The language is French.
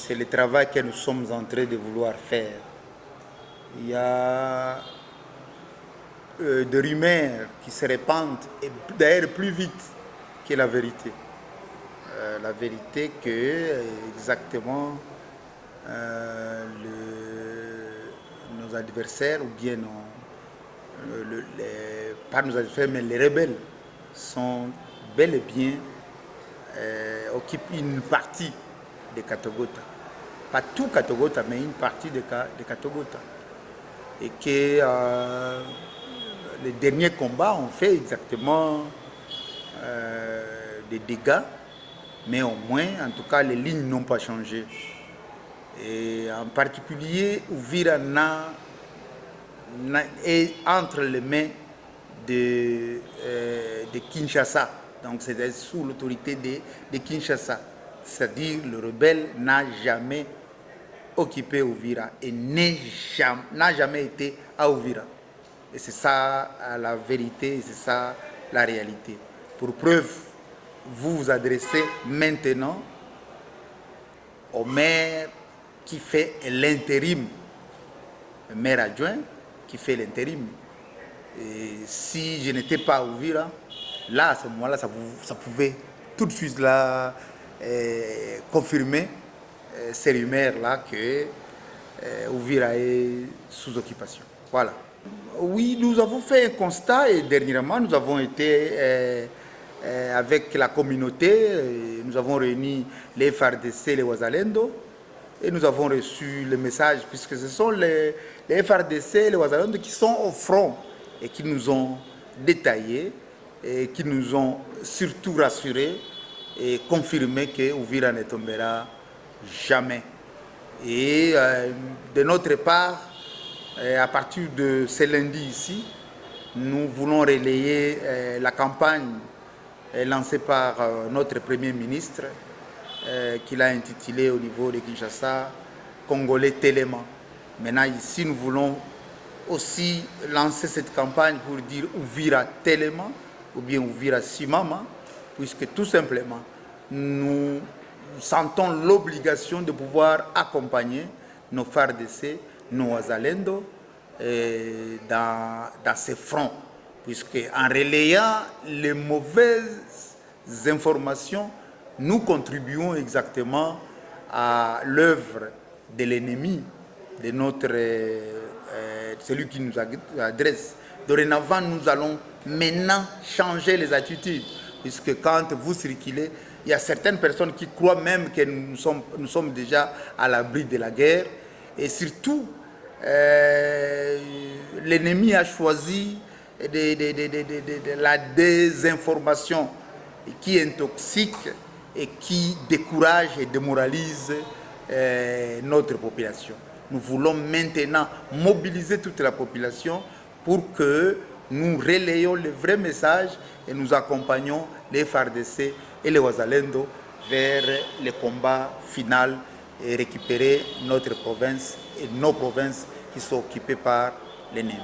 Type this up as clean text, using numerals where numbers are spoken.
c'est le travail que nous sommes en train de vouloir faire. Il y a des rumeurs qui se répandent, et d'ailleurs plus vite que la vérité. La vérité que exactement nos adversaires, ou bien pas nos adversaires, mais les rebelles, sont bel et bien occupent une partie de Katogota. Pas tout Katogota, mais une partie de Katogota. Et que les derniers combats ont fait exactement des dégâts, mais au moins, en tout cas, les lignes n'ont pas changé. Et en particulier, Uvira est entre les mains de Kinshasa. Donc c'est sous l'autorité de Kinshasa. C'est-à-dire le rebelle n'a jamais occupé Uvira et n'a jamais été à Uvira. Et c'est ça la vérité, c'est ça la réalité. Pour preuve, vous vous adressez maintenant au maire qui fait l'intérim, le maire adjoint qui fait l'intérim. Et si je n'étais pas à Uvira, là, à ce moment-là, ça pouvait tout de suite là, confirmer ces rumeurs-là que Uvira est sous occupation. Voilà. Oui, nous avons fait un constat et dernièrement, nous avons été avec la communauté, nous avons réuni les FARDC, les Wazalendo, et nous avons reçu le message, puisque ce sont les FARDC, les Wazalendo qui sont au front et qui nous ont détaillé et qui nous ont surtout rassurés et confirmé que Uvira ne tombera jamais. Et de notre part, à partir de ce lundi ici, nous voulons relayer la campagne lancée par notre Premier ministre, qu'il a intitulée au niveau de Kinshasa, Congolais Téléma. Maintenant ici, nous voulons aussi lancer cette campagne pour dire Uvira Téléma ou bien Uvira Simama, puisque tout simplement, nous sentons l'obligation de pouvoir accompagner nos FARDC, nos Wazalendo dans ces fronts, puisque en relayant les mauvaises informations, nous contribuons exactement à l'œuvre de l'ennemi, de celui qui nous adresse. Dorénavant, nous allons maintenant changer les attitudes, puisque quand vous circulez, il y a certaines personnes qui croient même que nous sommes déjà à l'abri de la guerre. Et surtout, l'ennemi a choisi la désinformation qui intoxique et qui décourage et démoralise notre population. Nous voulons maintenant mobiliser toute la population pour que nous relayons le vrai message et nous accompagnons les FARDC et les Wazalendo vers le combat final et récupérer notre province et nos provinces qui sont occupées par l'ennemi.